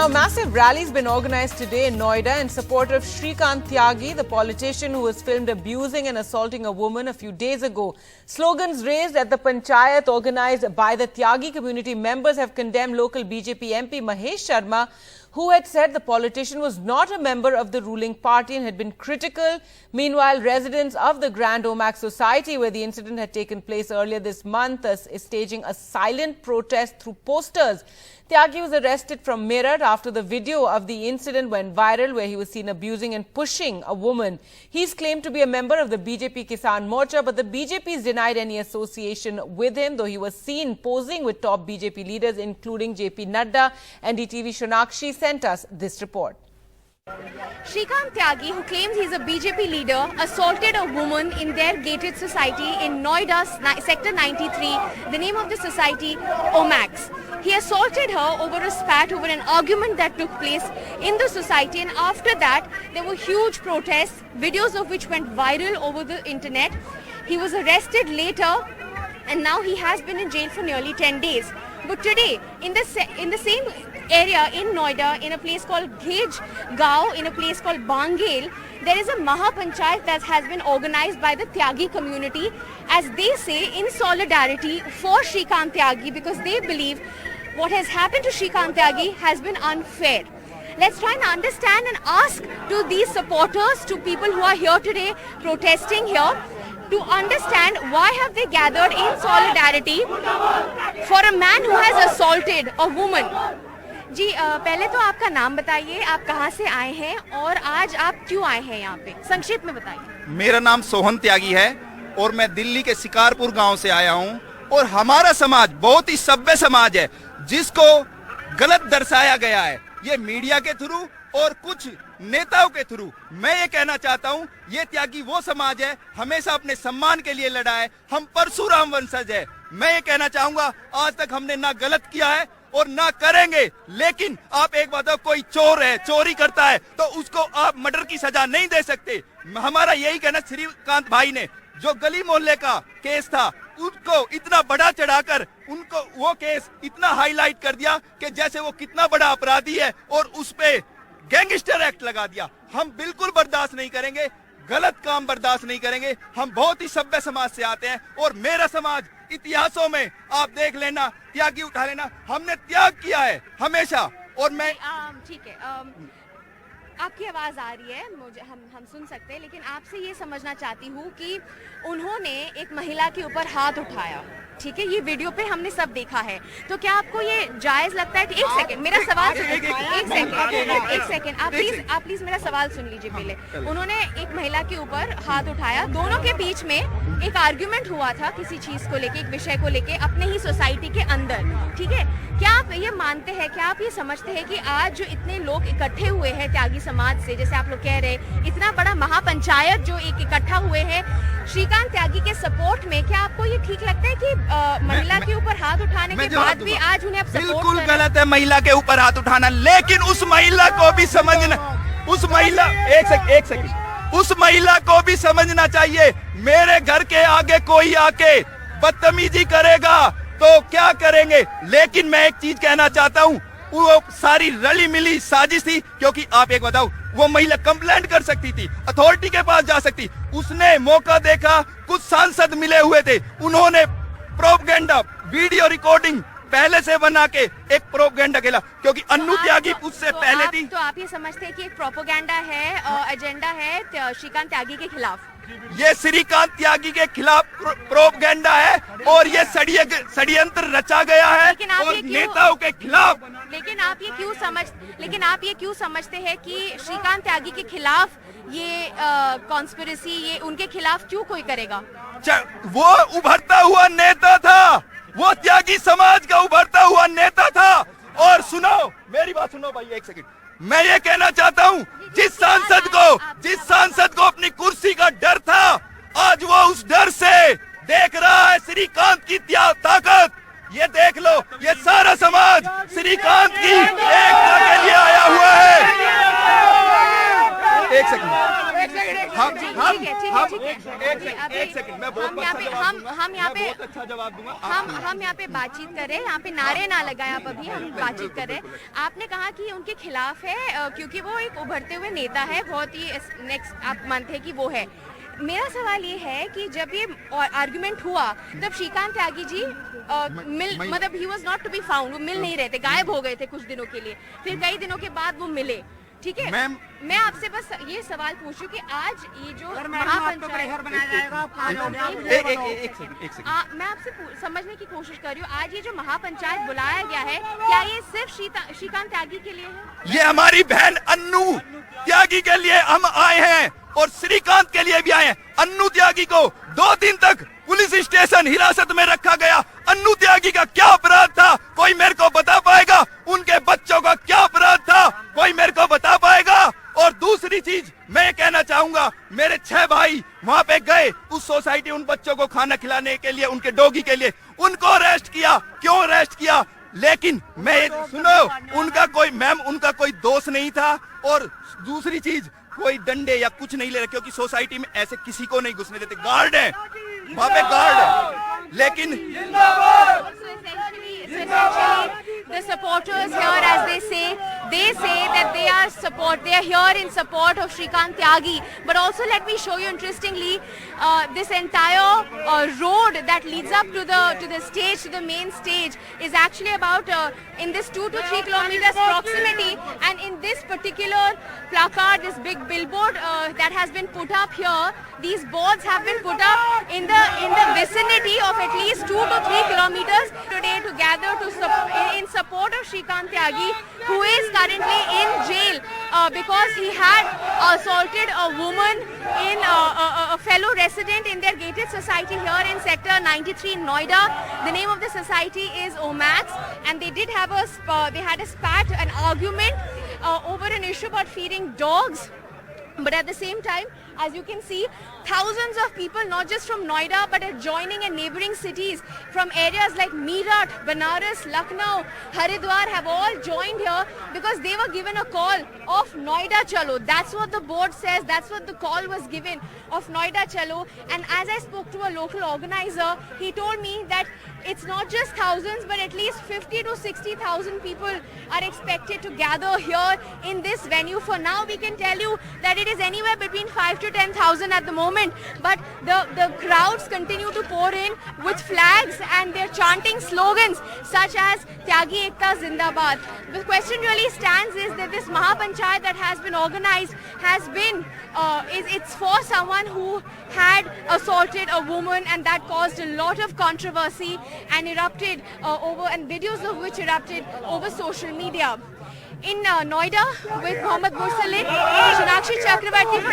Now, a massive rally has been organized today in Noida in support of Shrikant Tyagi, the politician who was filmed abusing and assaulting a woman a few days ago. Slogans raised at the panchayat organized by the Tyagi community members have condemned local BJP MP Mahesh Sharma, who had said the politician was not a member of the ruling party and had been critical. Meanwhile, residents of the Grand Omax Society, where the incident had taken place earlier this month, is staging a silent protest through posters. Tyagi was arrested from Meerut after the video of the incident went viral, where he was seen abusing and pushing a woman. He's claimed to be a member of the BJP Kisan Morcha, but the BJP has denied any association with him, though he was seen posing with top BJP leaders, including JP Nadda. NDTV Shonakshi sent us this report. Shrikant Tyagi, who claims he's a BJP leader, assaulted a woman in their gated society in Noida, Sector 93. The name of the society, Omax. He assaulted her over a spat over an argument that took place in the society, and after that there were huge protests, videos of which went viral over the internet. He was arrested later and now he has been in jail for nearly 10 days. But today, in the same area in Noida, in a place called Ghej Gao, in a place called Bangel, there is a Mahapanchayat that has been organized by the Tyagi community, as they say, in solidarity for Shrikant Tyagi, because they believe what has happened to Shrikant Tyagi has been unfair. Let's try and understand and ask to these supporters, to people who are here today protesting here, to understand why have they gathered in solidarity for a man who has assaulted a woman. जी पहले तो आपका नाम बताइए, आप कहाँ से आए हैं और आज आप क्यों आए हैं यहाँ पे, संक्षेप में बताइए। मेरा नाम सोहन त्यागी है और मैं दिल्ली के शिकारपुर गांव से आया हूँ और हमारा समाज बहुत ही सभ्य समाज है जिसको गलत दर्शाया गया है ये मीडिया के थ्रू और कुछ नेताओं के थ्रू। मैं ये कहना चाहता हूँ ये त्यागी वो समाज है हमेशा अपने सम्मान के लिए लड़ा है, हम परशुराम वंशज है। मैं ये कहना चाहूंगा आज तक हमने ना गलत किया है और ना करेंगे, लेकिन आप एक बात, कोई चोर है, चोरी करता है तो उसको आप मर्डर की सजा नहीं दे सकते। हमारा यही कहना, श्रीकांत भाई ने जो गली मोहल्ले का केस था उसको इतना बड़ा चढ़ाकर उनको वो केस इतना हाईलाइट कर दिया कि जैसे वो कितना बड़ा अपराधी है और उस पे गैंगस्टर एक्ट लगा दिया। हम बिल्कुल बर्दाश्त नहीं करेंगे, गलत काम बर्दाश्त नहीं करेंगे। हम बहुत ही सभ्य समाज से आते हैं और मेरा समाज इतिहासों में आप देख लेना, त्यागी उठा लेना, हमने त्याग किया है हमेशा। और मैं ठीक है, आपकी आवाज आ रही है, मुझे हम सुन सकते हैं, लेकिन आपसे ये समझना चाहती हूँ कि उन्होंने एक महिला के ऊपर हाथ उठाया, ठीक है, ये वीडियो पे हमने सब देखा है, तो क्या आपको ये जायज लगता है कि एक सेकंड मेरा सवाल सुनिए, एक सेकंड आप प्लीज मेरा सवाल सुन लीजिए पहले। उन्होंने एक महिला के ऊपर हाथ उठाया, दोनों के बीच में एक आर्ग्यूमेंट हुआ था किसी चीज को लेके, एक विषय को लेके अपने ही सोसाइटी के अंदर, ठीक है। क्या आप ये मानते हैं, क्या आप ये समझते हैं कि आज जो इतने लोग इकट्ठे हुए हैं त्यागी समाज से, जैसे आप लोग कह रहे हैं, इतना बड़ा महापंचायत जो एक इकट्ठा हुए हैं श्रीकांत त्यागी के सपोर्ट में, क्या आपको ये ठीक लगता है कि महिला के ऊपर हाथ उठाने के बाद भी आज उन्हें आप सपोर्ट? बिल्कुल गलत है महिला के ऊपर हाथ उठाना, लेकिन उस महिला को भी समझना, उस महिला एक सेकंड उस महिला को भी समझना चाहिए। मेरे घर के आगे कोई आके बदतमीजी करेगा तो क्या करेंगे, लेकिन मैं एक चीज कहना चाहता हूँ, वो सारी रली मिली साजिश थी। क्योंकि आप एक बताओ, वो महिला कंप्लेंट कर सकती थी, अथॉरिटी के पास जा सकती, उसने मौका देखा, कुछ सांसद मिले हुए थे, उन्होंने प्रोपेगेंडा वीडियो रिकॉर्डिंग पहले से बना के एक प्रोपेगेंडा खेला, क्योंकि अन्नू त्यागी उससे पहले थी। तो आप ये समझते हैं कि एक प्रोपेगेंडा है, एजेंडा है श्रीकांत त्यागी के खिलाफ? ये श्रीकांत त्यागी के खिलाफ प्रोपेगेंडा है और ये षड्यंत्र रचा गया है और नेताओं के खिलाफ। लेकिन आप ये क्यों समझते हैं कि श्रीकांत त्यागी के खिलाफ ये कॉन्स्पिरेसी, ये उनके खिलाफ क्यों कोई करेगा? वो उभरता हुआ नेता था, वो त्यागी समाज का उभरता हुआ नेता था। और सुनो मेरी बात, सुनो भाई एक सेकंड, मैं ये कहना चाहता हूँ, जिस सांसद को अपनी कुर्सी का डर था, आज वो उस डर से देख रहा है श्रीकांत की ताकत। ये देख लो, ये सारा समाज श्रीकांत की एकता के लिए आया हुआ है। एक सेकंड, एक सेकंड मैं बहुत अच्छा जवाब दूंगा। हम यहाँ पे बहुत अच्छा जवाब दूंगा। हम यहाँ पे बातचीत कर रहे हैं, यहाँ पे नारे ना लगाए आप, अभी हम बातचीत कर रहे हैं। आपने कहा कि उनके खिलाफ है क्योंकि वो एक उभरते हुए नेता है, बहुत ही नेक्स्ट आप मानते हैं कि वो है। मेरा सवाल ये है कि जब ये आर्गुमेंट हुआ तब श्रीकांत त्यागी जी मतलब he was not to be found, वो मिल नहीं रहे थे, गायब हो गए थे कुछ दिनों के लिए, फिर कई दिनों के बाद वो मिले, ठीक है। मैं आपसे बस ये सवाल पूछूं कि आज ये जो महापंचायत बनाया जाएगा, मैं आपसे समझने की कोशिश कर रही हूँ, आज ये जो महापंचायत बुलाया गया है, क्या ये सिर्फ श्रीकांत त्यागी के लिए है? ये हमारी बहन अन्नू त्यागी के लिए हम आए हैं और श्रीकांत के लिए भी आए हैं। अन्नू त्यागी को 2 दिन तक पुलिस स्टेशन हिरासत में रखा गया। अन्नू त्यागी का क्या अपराध था, कोई मेरे को बता पाएगा? उनके बच्चों का क्या अपराध था, कोई मेरे को बता पाएगा? और दूसरी चीज मैं कहना चाहूंगा, मेरे 6 भाई वहां पे गए उस सोसाइटी उन बच्चों को खाना खिलाने के लिए, उनके डॉगी के लिए, उनको अरेस्ट किया। क्यों अरेस्ट किया? लेकिन मैं सुनो, उनका कोई दोष नहीं था। और दूसरी चीज, कोई डंडे या कुछ नहीं ले रहे, क्योंकि सोसाइटी में ऐसे किसी को नहीं घुसने देते, गार्ड है वहां पे, गार्ड है। लेकिन the supporters here, as they say that they are here in support of Shrikant Tyagi. But also let me show you interestingly, this entire road that leads up to the stage, to the main stage, is actually about in this 2 to 3 kilometers proximity. And in this particular placard, this big billboard that has been put up here, these boards have been put up in the vicinity of at least 2 to 3 kilometers today to gather in support of Shrikant Tyagi, who is currently in jail because he had assaulted a woman, a fellow resident in their gated society here in sector 93 in Noida. The name of the society is Omax, and they did have an argument over an issue about feeding dogs. But at the same time, as you can see, thousands of people, not just from Noida, but adjoining and neighboring cities from areas like Meerut, Banaras, Lucknow, Haridwar have all joined here because they were given a call of Noida Chalo. That's what the board says. That's what the call was given, of Noida Chalo. And as I spoke to a local organizer, he told me that it's not just thousands, but at least 50 to 60,000 people are expected to gather here in this venue. For now, we can tell you that it is anywhere between 5 to 10,000 at the moment, but the crowds continue to pour in with flags and they're chanting slogans such as Tyagi Ekta Zindabad. The question really stands is that this Mahapanchayat that has been organized has been, it's for someone who had assaulted a woman, and that caused a lot of controversy and erupted and videos of which erupted over social media. In Noida with Mohammad Mursalin, Sonakshi Chakrabarti for